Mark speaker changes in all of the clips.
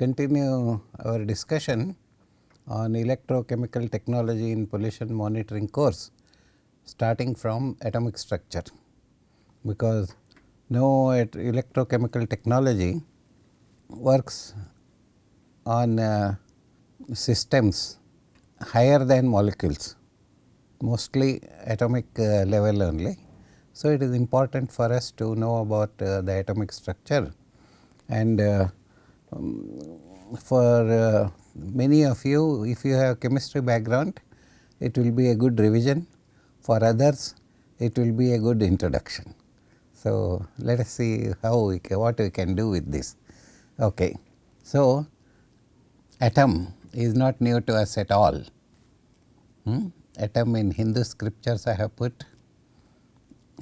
Speaker 1: continue our discussion on electrochemical technology in pollution monitoring course, starting from atomic structure, because now electrochemical technology works on systems higher than molecules, mostly atomic level only. So, it is important for us to know about the atomic structure, and for many of you, if you have chemistry background, it will be a good revision. For others, it will be a good introduction. So, let us see what we can do with this. Okay. So, atom is not new to us at all. Atom in Hindu scriptures I have put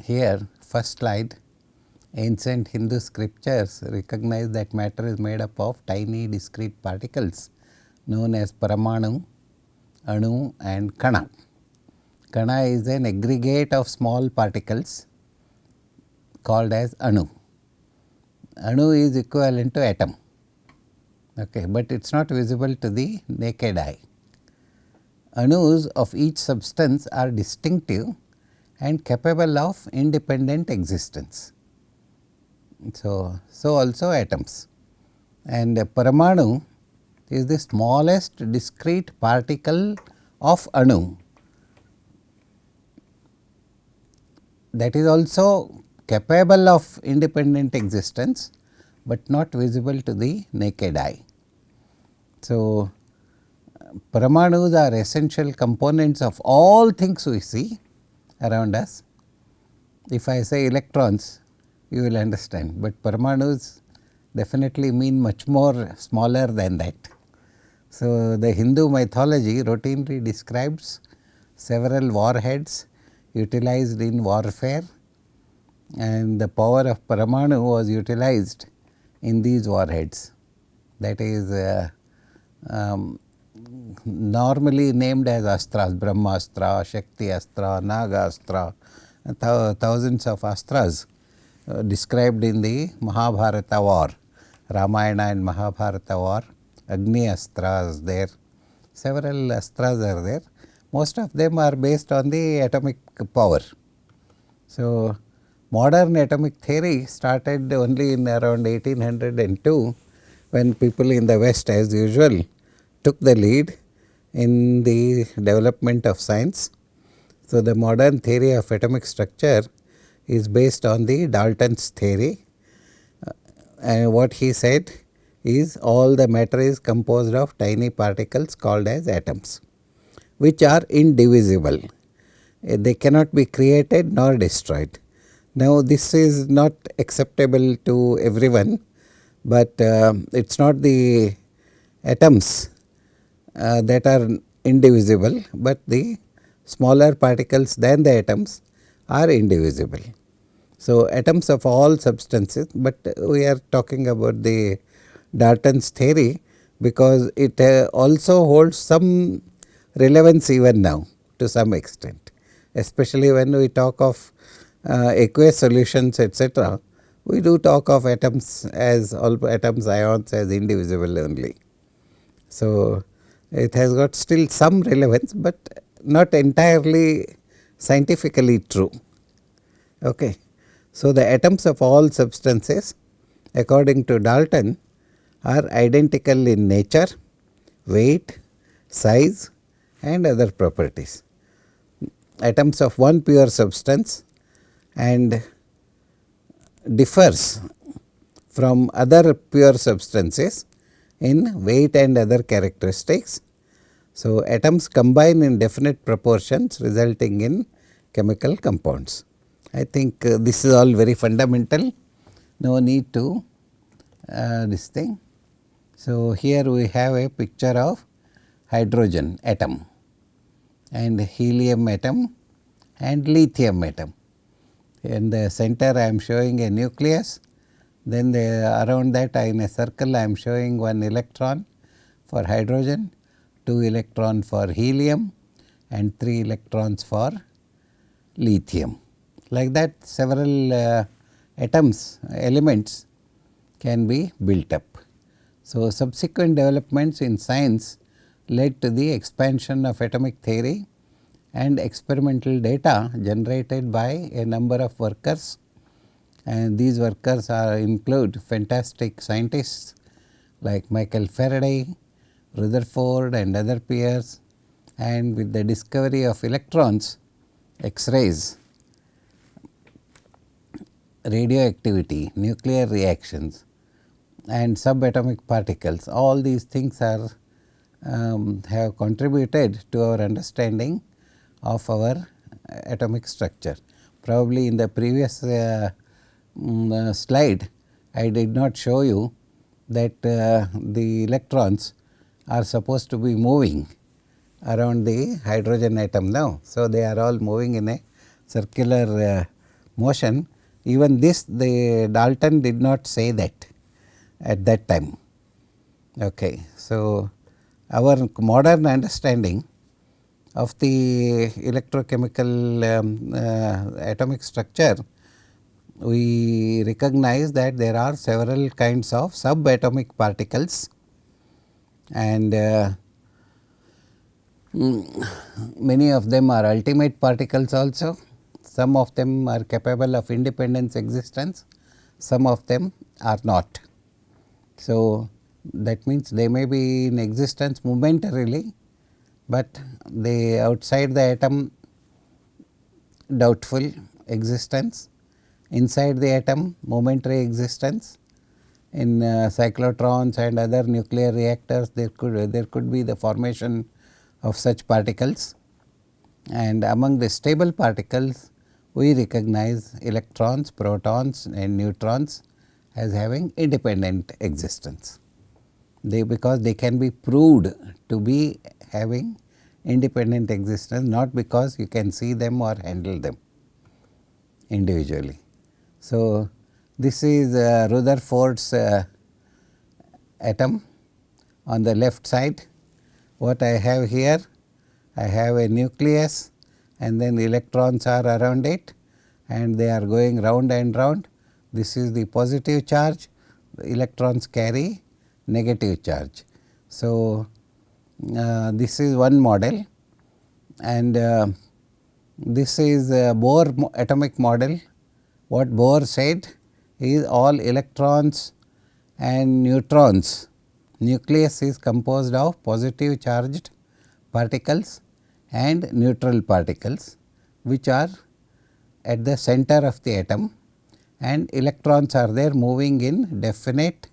Speaker 1: here. First slide. Ancient Hindu scriptures recognize that matter is made up of tiny discrete particles known as Paramanu, Anu and Kana. Kana is an aggregate of small particles called as Anu. Anu is equivalent to atom, okay, but it is not visible to the naked eye. Anus of each substance are distinctive and capable of independent existence. So also atoms, and Paramanu is the smallest discrete particle of Anu, that is also capable of independent existence, but not visible to the naked eye. So, Paramanus are essential components of all things we see around us. If I say electrons, you will understand, but Paramanus definitely mean much more smaller than that. So, the Hindu mythology routinely describes several warheads utilized in warfare, and the power of Paramanu was utilized in these warheads, that is normally named as astras, Brahmastra, Shakti Astra, Naga Astra, thousands of astras described in the Mahabharata war, Ramayana and Mahabharata war. Agni astras there, several astras are there, most of them are based on the atomic power. So, modern atomic theory started only in around 1802, when people in the West as usual took the lead in the development of science. So, the modern theory of atomic structure is based on the Dalton's theory, and what he said is all the matter is composed of tiny particles called as atoms, which are indivisible. They cannot be created nor destroyed. Now, this is not acceptable to everyone, but it is not the atoms that are indivisible, but the smaller particles than the atoms are indivisible. So, atoms of all substances, but we are talking about the Dalton's theory, because it also holds some relevance even now to some extent, especially when we talk of aqueous solutions, etc. We do talk of atoms as all atoms, ions as indivisible only. So, it has got still some relevance, but not entirely scientifically true. Okay. So, the atoms of all substances according to Dalton are identical in nature, weight, size and other properties. Atoms of one pure substance and differs from other pure substances in weight and other characteristics. So, atoms combine in definite proportions, resulting in chemical compounds. I think this is all very fundamental, no need to this thing. So, here we have a picture of hydrogen atom and helium atom and lithium atom. In the center I am showing a nucleus, then around that in a circle I am showing one electron for hydrogen, 2 electron for helium and 3 electrons for lithium. Like that several atoms, elements can be built up. So, subsequent developments in science led to the expansion of atomic theory and experimental data generated by a number of workers, and these workers include fantastic scientists like Michael Faraday, Rutherford and other peers, and with the discovery of electrons, X-rays, radioactivity, nuclear reactions and subatomic particles, all these things are have contributed to our understanding of our atomic structure. Probably in the previous slide, I did not show you that the electrons are supposed to be moving around the hydrogen atom now. So, they are all moving in a circular motion. Even this, the Dalton did not say that at that time. Okay. So, our modern understanding of the electrochemical atomic structure, we recognize that there are several kinds of subatomic particles, and many of them are ultimate particles also. Some of them are capable of independent existence, some of them are not. So, that means they may be in existence momentarily, but they outside the atom doubtful existence, inside the atom momentary existence. In cyclotrons and other nuclear reactors, there could be the formation of such particles, and among the stable particles we recognize electrons, protons and neutrons as having independent existence. Because they can be proved to be having independent existence, not because you can see them or handle them individually. So, this is Rutherford's atom on the left side. What I have here? I have a nucleus and then electrons are around it and they are going round and round. This is the positive charge, the electrons carry negative charge. So, this is one model, and this is a Bohr atomic model. What Bohr said is all electrons and neutrons, nucleus is composed of positive charged particles and neutral particles, which are at the center of the atom, and electrons are there moving in definite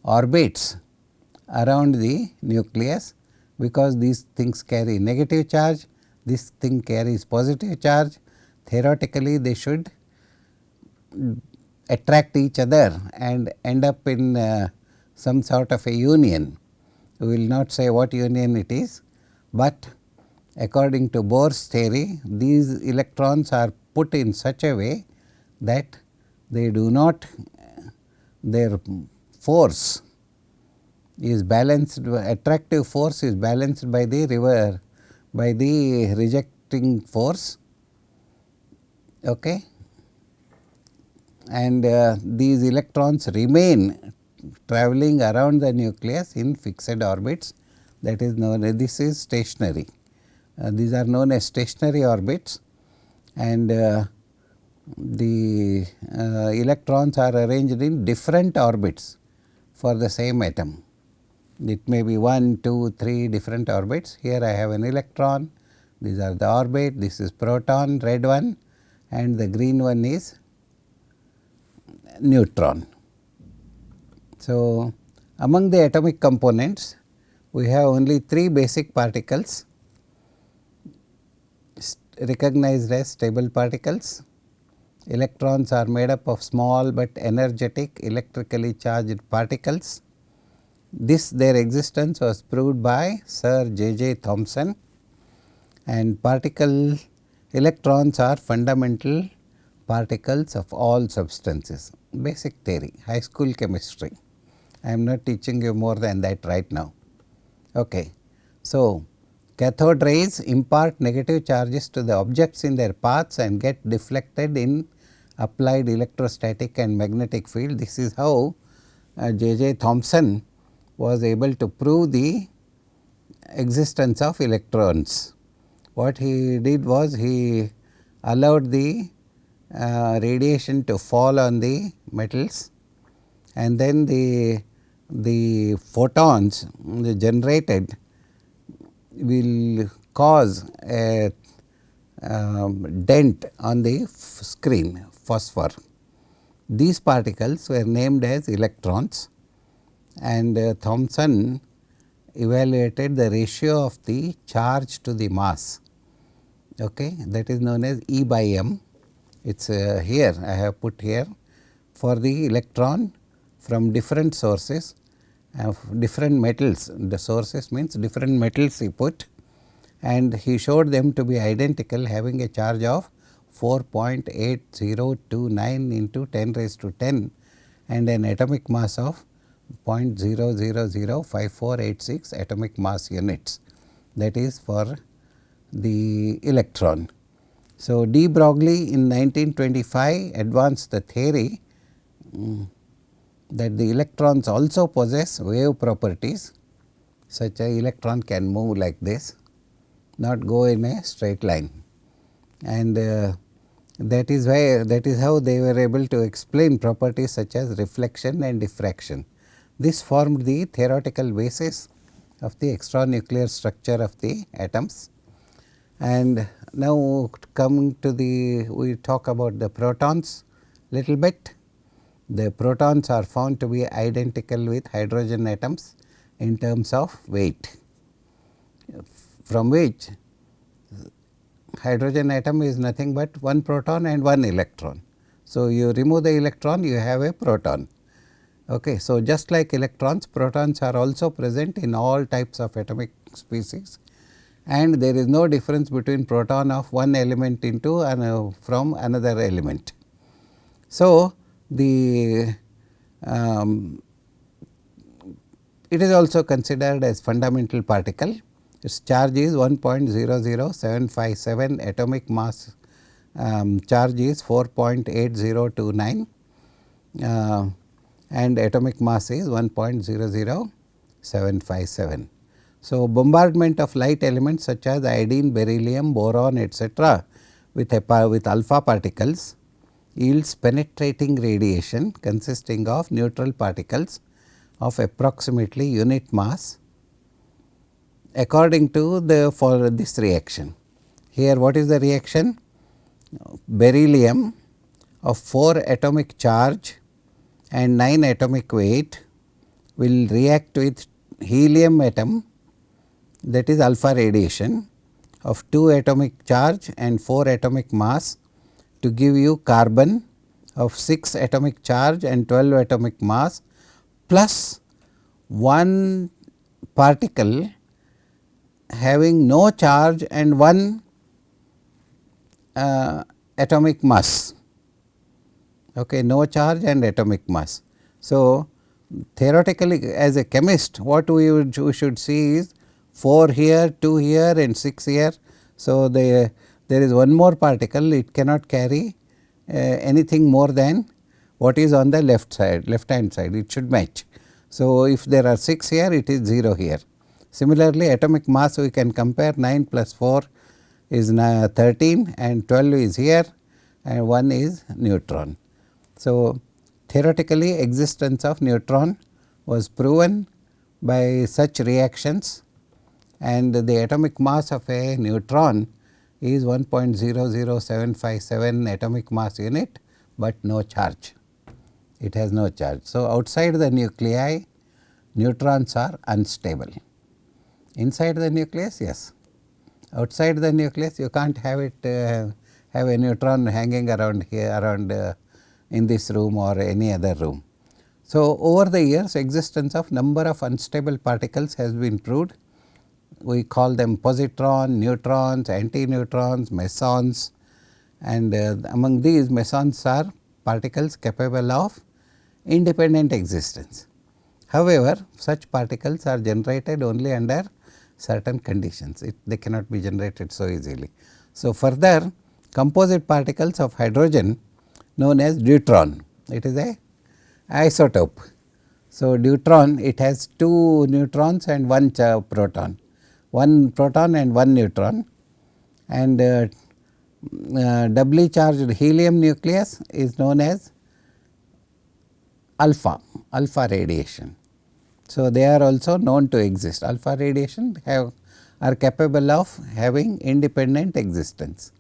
Speaker 1: orbits around the nucleus, because these things carry negative charge, this thing carries positive charge. Theoretically, they should attract each other and end up in some sort of a union. We will not say what union it is, but according to Bohr's theory, these electrons are put in such a way that they do not, their force is balanced, attractive force is balanced by the rejecting force, okay. And these electrons remain travelling around the nucleus in fixed orbits, that is known as, this is stationary. These are known as stationary orbits, and the electrons are arranged in different orbits for the same atom. It may be 1, 2, 3 different orbits. Here I have an electron, these are the orbit, this is proton, red one, and the green one is neutron. So, among the atomic components, we have only 3 basic particles recognized as stable particles. Electrons are made up of small but energetic electrically charged particles. Their existence was proved by Sir J.J. Thomson, and electrons are fundamental particles of all substances. Basic theory, high school chemistry. I am not teaching you more than that right now. Okay. So, cathode rays impart negative charges to the objects in their paths and get deflected in applied electrostatic and magnetic field. This is how J. Thomson was able to prove the existence of electrons. What he did was he allowed the radiation to fall on the metals, and then the photons generated will cause a dent on the screen, phosphor. These particles were named as electrons, and Thomson evaluated the ratio of the charge to the mass, okay, that is known as E by m. It is here I have put here for the electron from different sources of different metals. The sources means different metals he put, and he showed them to be identical, having a charge of 4.8029 into 10 raised to 10 and an atomic mass of 0.0005486 atomic mass units, that is for the electron. So, de Broglie in 1925 advanced the theory that the electrons also possess wave properties, such a electron can move like this, not go in a straight line, and that is how they were able to explain properties such as reflection and diffraction. This formed the theoretical basis of the extranuclear structure of the atoms. And now coming to we talk about the protons little bit. The protons are found to be identical with hydrogen atoms in terms of weight, from which hydrogen atom is nothing but one proton and one electron. So, you remove the electron, you have a proton. Okay. So, just like electrons, protons are also present in all types of atomic species, and there is no difference between proton of one element into from another element. So, it is also considered as fundamental particle. Its charge is 1.00757, atomic mass charge is 4.8029 and atomic mass is 1.00757. So, bombardment of light elements such as iodine, beryllium, boron, etc. with alpha particles yields penetrating radiation consisting of neutral particles of approximately unit mass according to for this reaction. Here what is the reaction? Beryllium of 4 atomic charge and 9 atomic weight will react with helium atom, that is alpha radiation, of 2 atomic charge and 4 atomic mass to give you carbon of 6 atomic charge and 12 atomic mass plus one particle having no charge and 1 atomic mass. Okay, no charge and atomic mass. So, theoretically as a chemist, what we should see is 4 here, 2 here and 6 here. So, there is one more particle, it cannot carry anything more than what is on the left hand side, it should match. So, if there are 6 here, it is 0 here. Similarly, atomic mass we can compare, 9 plus 4 is 13 and 12 is here and 1 is neutron. So, theoretically existence of neutron was proven by such reactions, and the atomic mass of a neutron is 1.00757 atomic mass unit, but no charge, it has no charge. So, outside the nuclei neutrons are unstable. Inside the nucleus, yes. Outside the nucleus you can't have it have a neutron hanging around here in this room or any other room. So, over the years existence of number of unstable particles has been proved. We call them positron, neutrons, antineutrons, mesons, and among these mesons are particles capable of independent existence. However, such particles are generated only under certain conditions, they cannot be generated so easily. So, further composite particles of hydrogen known as deuteron, it is a isotope. So, neutron, it has 2 neutrons and 1 proton, 1 proton and 1 neutron, and doubly charged helium nucleus is known as alpha radiation. So, they are also known to exist. Alpha radiation are capable of having independent existence.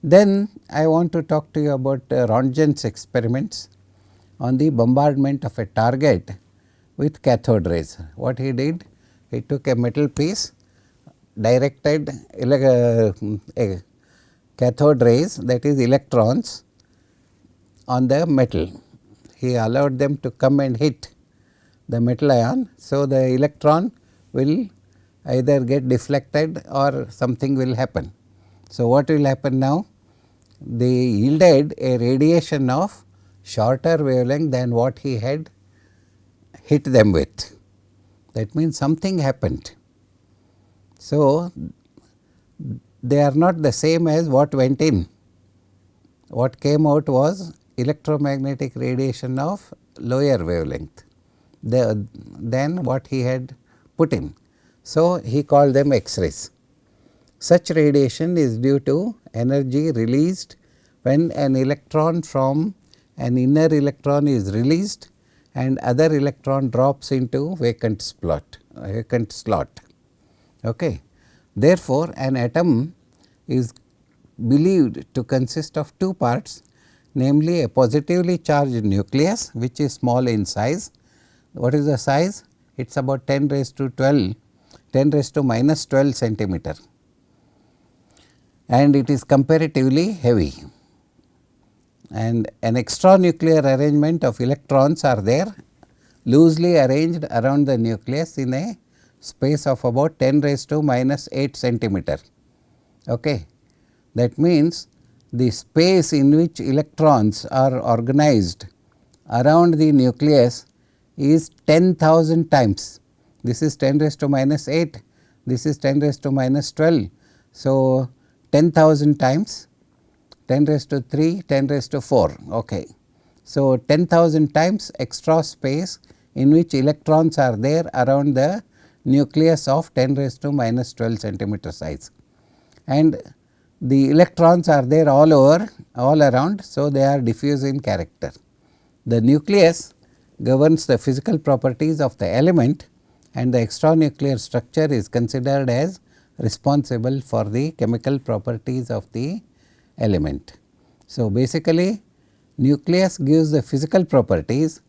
Speaker 1: Then I want to talk to you about Rontgen's experiments on the bombardment of a target with cathode rays. What he did? He took a metal piece, directed a cathode rays, that is electrons, on the metal. He allowed them to come and hit the metal ion. So, the electron will either get deflected or something will happen. So, what will happen now? They yielded a radiation of shorter wavelength than what he had hit them with. That means something happened. So, they are not the same as what went in. What came out was electromagnetic radiation of lower wavelength than what he had put in. So, he called them X-rays. Such radiation is due to energy released when an electron from an inner electron is released and other electron drops into vacant slot. Okay. Therefore, an atom is believed to consist of 2 parts, namely a positively charged nucleus, which is small in size. What is the size? It is about 10 raised to minus 12 centimeter, and it is comparatively heavy. And an extranuclear arrangement of electrons are there, loosely arranged around the nucleus in a space of about 10 raised to minus 8 centimeter. Okay. That means, the space in which electrons are organized around the nucleus is 10,000 times. This is 10 raised to minus 8, this is 10 raised to minus 12. So, 10,000 times 10 raised to 3, 10 raised to 4. Okay. So, 10,000 times extra space in which electrons are there around the nucleus of 10 raised to minus 12 centimeter size, and the electrons are there all around. So, they are diffuse in character. The nucleus governs the physical properties of the element, and the extranuclear structure is considered as responsible for the chemical properties of the element. So, basically nucleus gives the physical properties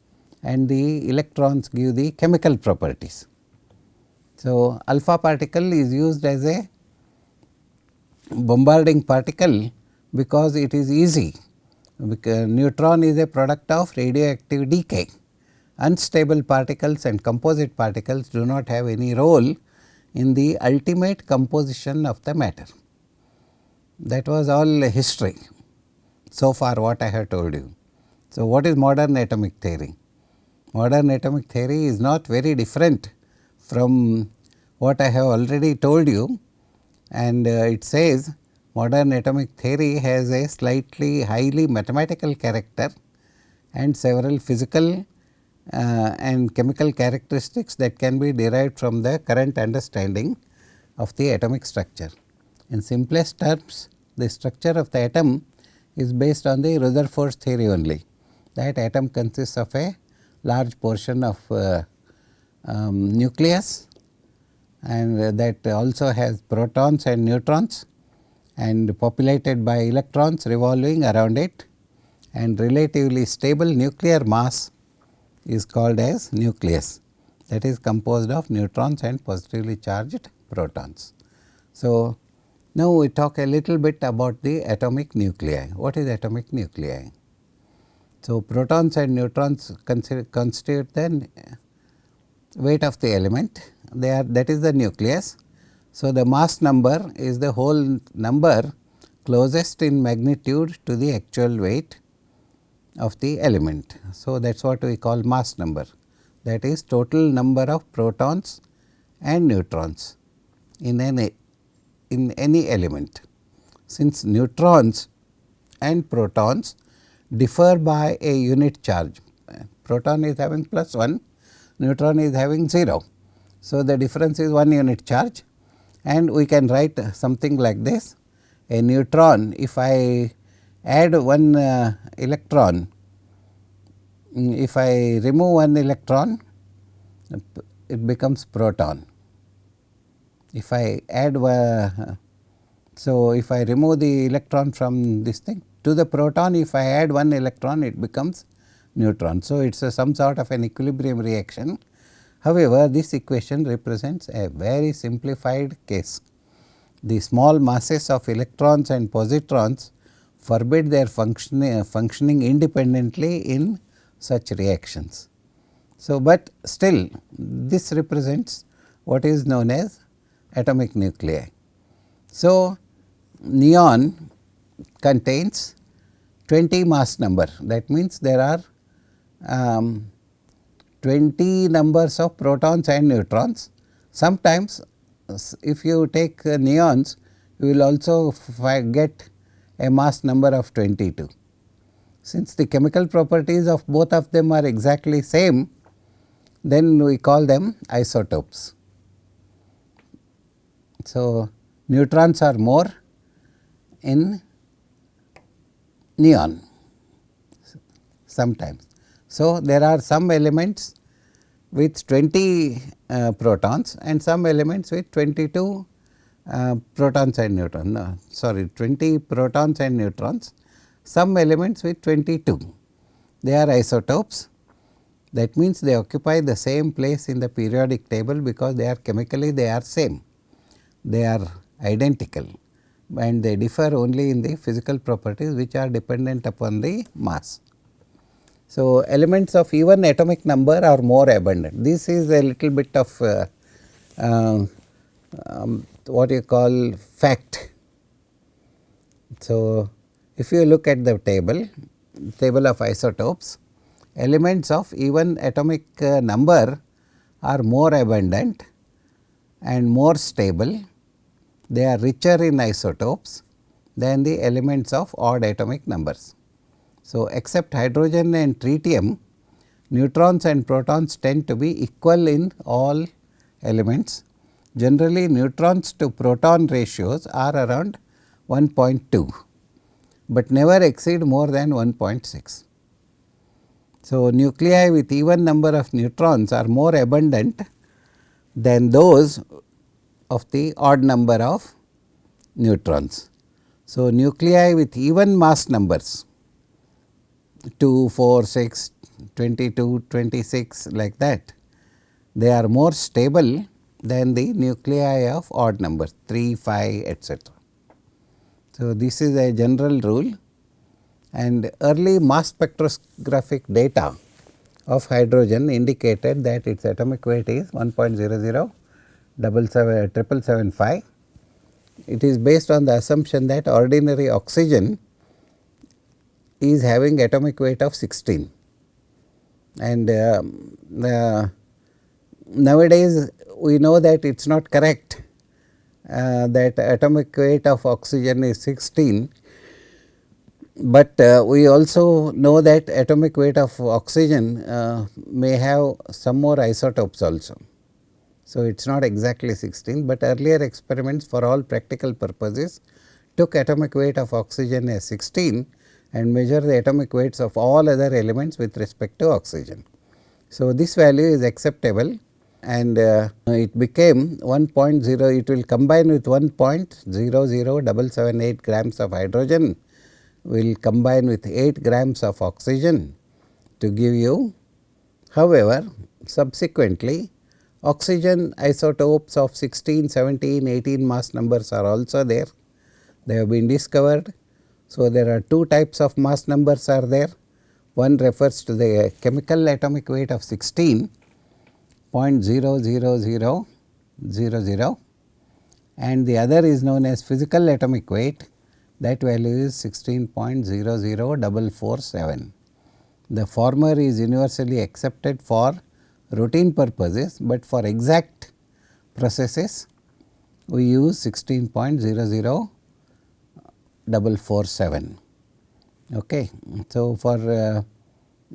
Speaker 1: and the electrons give the chemical properties. So, alpha particle is used as a bombarding particle because it is easy, because neutron is a product of radioactive decay. Unstable particles and composite particles do not have any role in the ultimate composition of the matter. That was all history so far what I have told you. So, what is modern atomic theory? Modern atomic theory is not very different from what I have already told you, and it says modern atomic theory has a slightly highly mathematical character and several physical and chemical characteristics that can be derived from the current understanding of the atomic structure. In simplest terms, the structure of the atom is based on the Rutherford's theory only, that atom consists of a large portion of nucleus, and that also has protons and neutrons and populated by electrons revolving around it, and relatively stable nuclear mass is called as nucleus, that is composed of neutrons and positively charged protons. So, now we talk a little bit about the atomic nuclei. What is atomic nuclei? So, protons and neutrons constitute the weight of the element, that is the nucleus. So, the mass number is the whole number closest in magnitude to the actual weight of the element. So, that is what we call mass number, that is total number of protons and neutrons in any element. Since neutrons and protons differ by a unit charge, proton is having +1, neutron is having 0. So, the difference is 1 unit charge, and we can write something like this: a neutron, if I add one electron, if I remove one electron, it becomes proton. If I add so if I remove the electron from this thing, to the proton, if I add one electron, it becomes neutron. So, it is some sort of an equilibrium reaction. However, this equation represents a very simplified case. The small masses of electrons and positrons forbid their functioning independently in such reactions. So, but still this represents what is known as atomic nuclei. So, neon contains 20 mass number, that means there are 20 numbers of protons and neutrons. Sometimes if you take neons, you will also get a mass number of 22. Since the chemical properties of both of them are exactly same, then we call them isotopes. So, neutrons are more in neon sometimes. So, there are some elements with 20 protons and some elements with 22 protons and neutrons, 20 protons and neutrons, some elements with 22. They are isotopes. That means they occupy the same place in the periodic table because they are chemically they are same, they are identical, and they differ only in the physical properties which are dependent upon the mass. So, elements of even atomic number are more abundant. This is a little bit of what you call fact. So, if you look at the table of isotopes, elements of even atomic number are more abundant and more stable. They are richer in isotopes than the elements of odd atomic numbers. So, except hydrogen and tritium, neutrons and protons tend to be equal in all elements. Generally, neutrons to proton ratios are around 1.2, but never exceed more than 1.6. So, nuclei with even number of neutrons are more abundant than those of the odd number of neutrons. So, nuclei with even mass numbers 2, 4, 6, 22, 26 like that, they are more stable than the nuclei of odd numbers 3, 5 etc. So, this is a general rule, and early mass spectroscopic data of hydrogen indicated that its atomic weight is 1.007775. It is based on the assumption that ordinary oxygen is having atomic weight of 16, and nowadays we know that it is not correct that atomic weight of oxygen is 16, but we also know that atomic weight of oxygen may have some more isotopes also. So, it is not exactly 16, but earlier experiments for all practical purposes took atomic weight of oxygen as 16 and measure the atomic weights of all other elements with respect to oxygen. So, this value is acceptable, and it became 1.0, it will combine with 1.00778 grams of hydrogen, will combine with 8 grams of oxygen to give you. However, subsequently oxygen isotopes of 16, 17, 18 mass numbers are also there. They have been discovered. So, there are two types of mass numbers are there. One refers to the chemical atomic weight of 16, 0.00000, and the other is known as physical atomic weight. That value is 16.00447. The former is universally accepted for routine purposes, but for exact processes we use 16.00447. Okay. So, for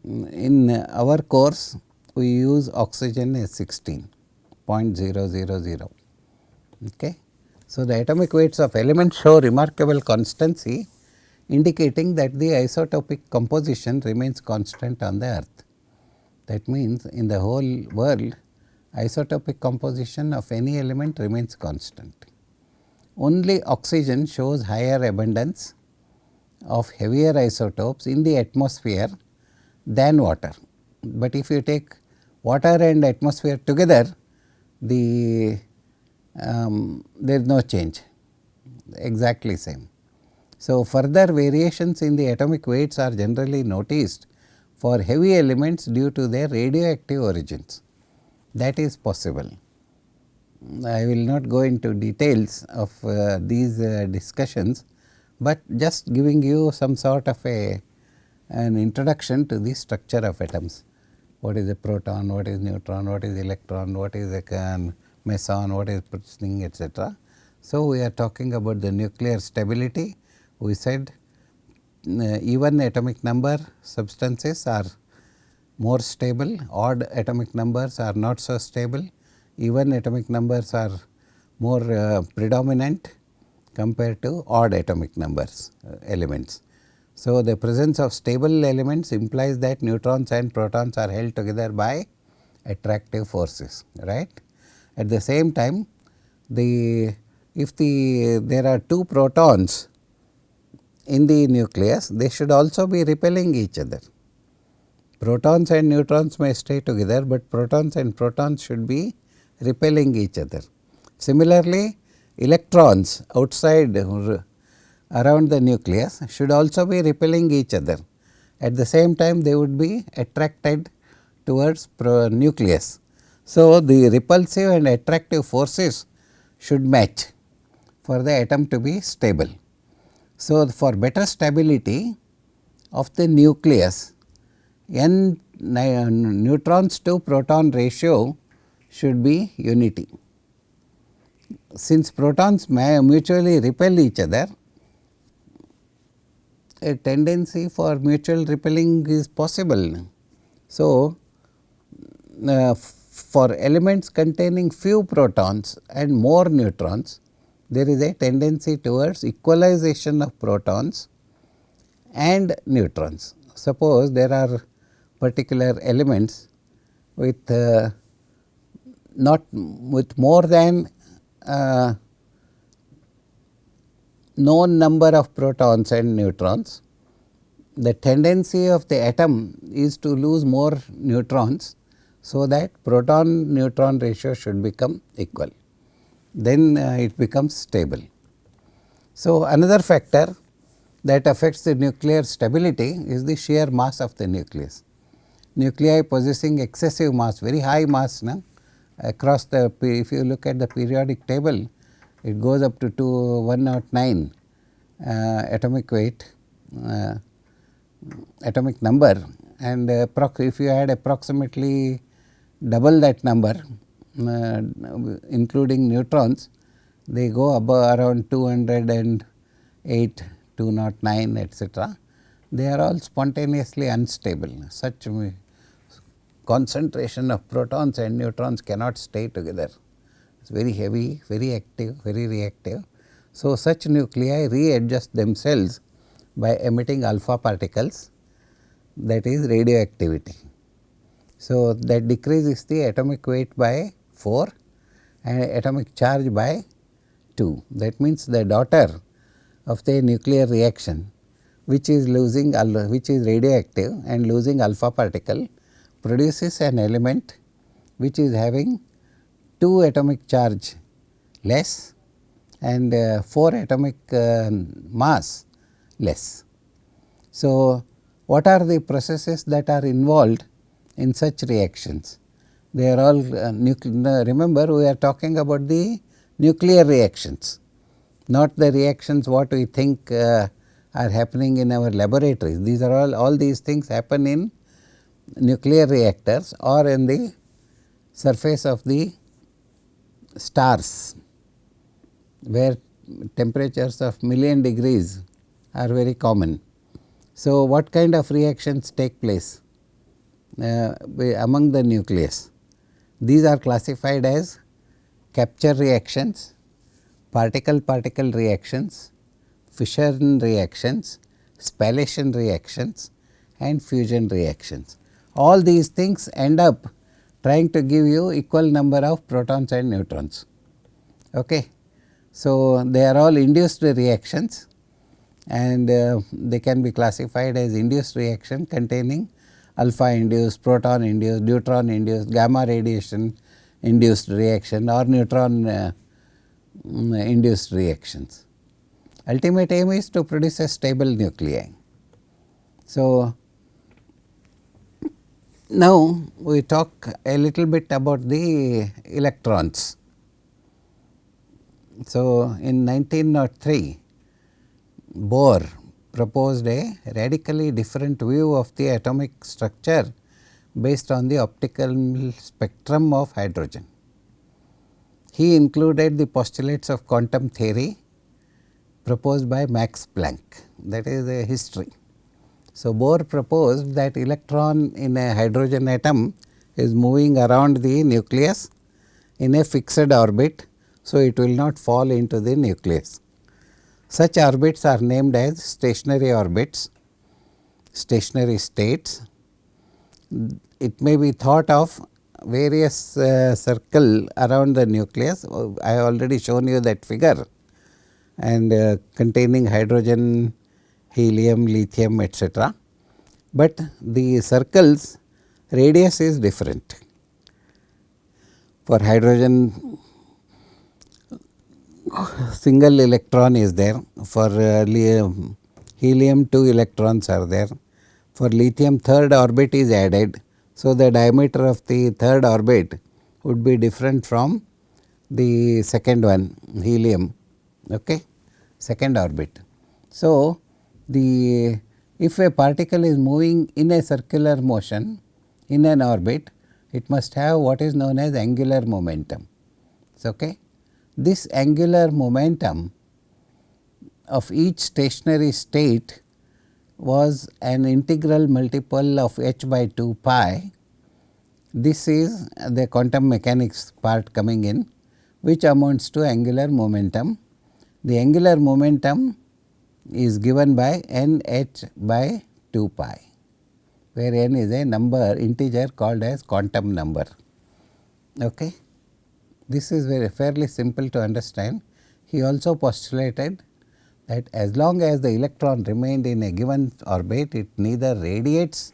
Speaker 1: in our course we use oxygen as 16.000. Okay. So, the atomic weights of elements show remarkable constancy, indicating that the isotopic composition remains constant on the earth. That means, in the whole world, isotopic composition of any element remains constant. Only oxygen shows higher abundance of heavier isotopes in the atmosphere than water. But if you take water and atmosphere together, there is no change, exactly same. So, further variations in the atomic weights are generally noticed for heavy elements due to their radioactive origins. That is possible. I will not go into details of these discussions, but just giving you some sort of an introduction to the structure of atoms. What is a proton, what is neutron, what is electron, what is a meson, what is thing, etc. So, we are talking about the nuclear stability. We said even atomic number substances are more stable, odd atomic numbers are not so stable, even atomic numbers are more predominant compared to odd atomic numbers elements. So, the presence of stable elements implies that neutrons and protons are held together by attractive forces, right. At the same time, if there are two protons in the nucleus, they should also be repelling each other. Protons and neutrons may stay together, but protons and protons should be repelling each other. Similarly, electrons outside around the nucleus should also be repelling each other. At the same time, they would be attracted towards nucleus. So, the repulsive and attractive forces should match for the atom to be stable. So, for better stability of the nucleus, n neutrons to proton ratio should be unity. Since protons may mutually repel each other, a tendency for mutual repelling is possible. So, for elements containing few protons and more neutrons, there is a tendency towards equalization of protons and neutrons. Suppose there are particular elements with more than known number of protons and neutrons, the tendency of the atom is to lose more neutrons, so that proton neutron ratio should become equal, then it becomes stable. So, another factor that affects the nuclear stability is the sheer mass of the nucleus. Nuclei possessing excessive mass, very high mass across the, if you look at the periodic table, it goes up to 109 atomic weight, atomic number, and if you add approximately double that number including neutrons, they go above around 208, 209, etc. They are all spontaneously unstable. Such concentration of protons and neutrons cannot stay together. It is very heavy, very active, very reactive. So, such nuclei readjust themselves by emitting alpha particles, that is radioactivity. So, that decreases the atomic weight by 4 and atomic charge by 2. That means, the daughter of the nuclear reaction, which is radioactive and losing alpha particle, produces an element which is having 2 atomic charge less and 4 atomic mass less. So, what are the processes that are involved in such reactions? They are all remember, we are talking about the nuclear reactions, not the reactions what we think are happening in our laboratories. These are all these things happen in nuclear reactors or in the surface of the stars, where temperatures of million degrees are very common. So, what kind of reactions take place? among the nucleus. These are classified as capture reactions, particle-particle reactions, fission reactions, spallation reactions and fusion reactions. All these things end up trying to give you equal number of protons and neutrons. Okay. So, they are all induced reactions, and they can be classified as induced reaction containing alpha induced, proton induced, neutron induced, gamma radiation induced reaction or neutron induced reactions. Ultimate aim is to produce a stable nuclei. So, now we talk a little bit about the electrons. So, in 1903, Bohr proposed a radically different view of the atomic structure based on the optical spectrum of hydrogen. He included the postulates of quantum theory proposed by Max Planck, that is a history. So, Bohr proposed that electron in a hydrogen atom is moving around the nucleus in a fixed orbit. So, it will not fall into the nucleus. Such orbits are named as stationary orbits, stationary states. It may be thought of various circle around the nucleus. I have already shown you that figure, and containing hydrogen, helium, lithium, etc. But the circles radius is different. For hydrogen, single electron is there. For helium, 2 electrons are there. For lithium, third orbit is added. So, the diameter of the third orbit would be different from the second one, helium, okay, second orbit. So, if a particle is moving in a circular motion in an orbit, it must have what is known as angular momentum. Okay. This angular momentum of each stationary state was an integral multiple of h by 2 pi. This is the quantum mechanics part coming in, which amounts to angular momentum. The angular momentum is given by n h by 2 pi, where n is a number integer called as quantum number. Okay. This is fairly simple to understand. He also postulated that as long as the electron remained in a given orbit, it neither radiates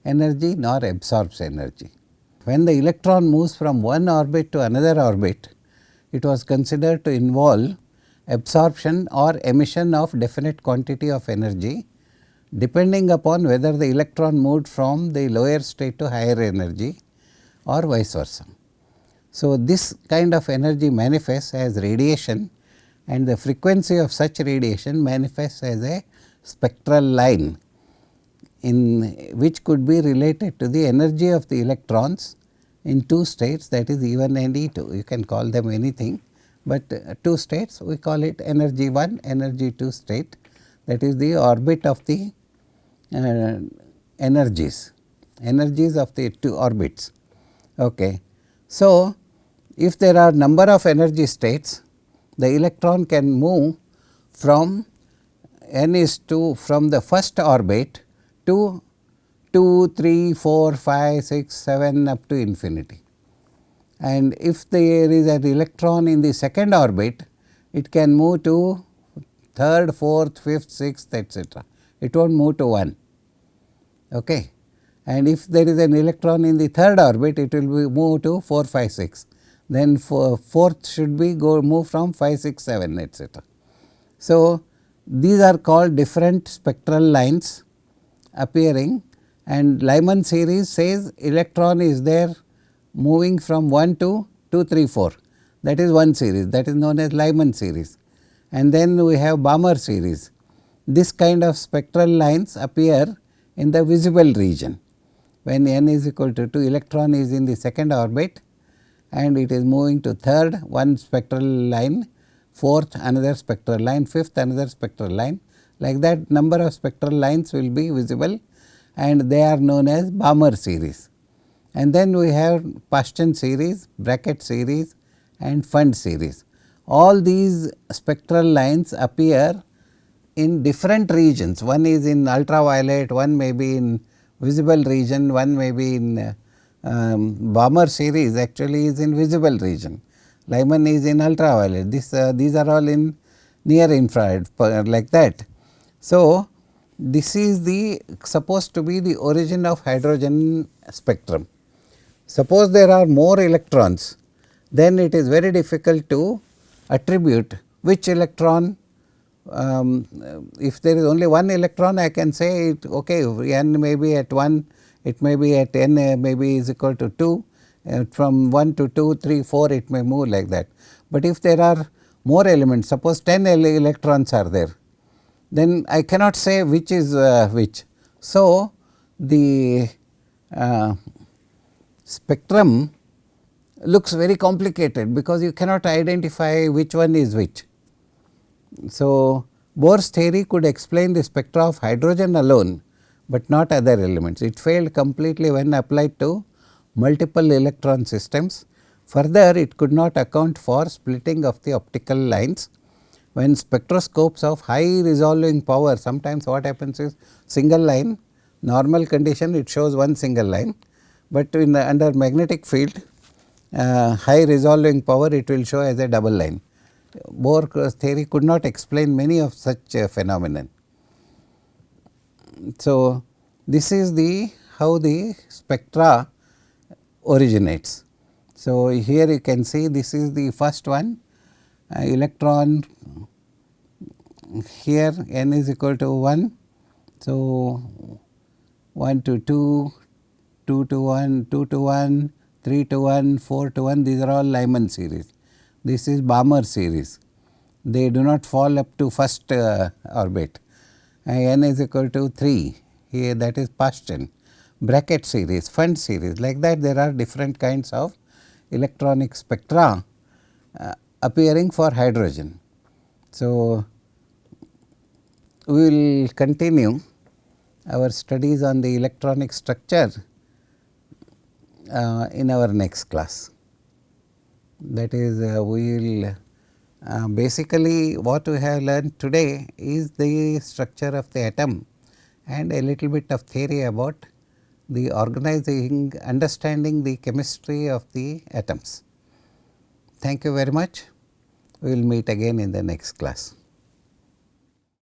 Speaker 1: energy nor absorbs energy. When the electron moves from one orbit to another orbit, it was considered to involve absorption or emission of definite quantity of energy, depending upon whether the electron moved from the lower state to higher energy or vice versa. So, this kind of energy manifests as radiation, and the frequency of such radiation manifests as a spectral line, in which could be related to the energy of the electrons in two states, that is E1 and E2. You can call them anything, but two states we call it energy 1, energy 2 state, that is the orbit of the energies of the two orbits. Okay. So, if there are number of energy states, the electron can move from n is to from the first orbit to 2, 3, 4, 5, 6, 7 up to infinity. And if there is an electron in the second orbit, it can move to third, fourth, fifth, sixth, etc. It will not move to 1. Okay. And if there is an electron in the third orbit, it will be move to 4, 5, 6. Then fourth should be move from 5, 6, 7, etc. So, these are called different spectral lines appearing, and Lyman series says electron is there moving from 1 to 2, 3, 4, that is one series, that is known as Lyman series. And then we have Balmer series. This kind of spectral lines appear in the visible region. When n is equal to 2, electron is in the second orbit and it is moving to third, one spectral line, fourth another spectral line, fifth another spectral line, like that number of spectral lines will be visible, and they are known as Balmer series. And then we have Paschen series, Brackett series and Pfund series. All these spectral lines appear in different regions. One is in ultraviolet, one may be in visible region, one may be in Balmer series actually is in visible region. Lyman is in ultraviolet. These are all in near infrared like that. So, this is the supposed to be the origin of hydrogen spectrum. Suppose there are more electrons, then it is very difficult to attribute which electron. If there is only one electron, I can say it okay, n may be at 1, it may be at n maybe is equal to 2, from 1 to 2, 3, 4 it may move like that. But if there are more elements, suppose 10 electrons are there, then I cannot say which is which. So, the spectrum looks very complicated because you cannot identify which one is which. So, Bohr's theory could explain the spectra of hydrogen alone, but not other elements. It failed completely when applied to multiple electron systems. Further, it could not account for splitting of the optical lines. When spectroscopes of high resolving power, sometimes what happens is single line, normal condition it shows one single line, but in under magnetic field high resolving power it will show as a double line. Bohr's theory could not explain many of such phenomenon. So, this is the how the spectra originates. So, here you can see this is the first one, electron here n is equal to 1. So, 1 to 2, 2 to 1, 2 to 1, 3 to 1, 4 to 1, these are all Lyman series. This is Balmer series, they do not fall up to first orbit. N is equal to 3, here that is Paschen, Brackett series, Pfund series, like that there are different kinds of electronic spectra appearing for hydrogen. So, we will continue our studies on the electronic structure in our next class. That is we will basically what we have learned today is the structure of the atom and a little bit of theory about the understanding the chemistry of the atoms. Thank you very much. We will meet again in the next class.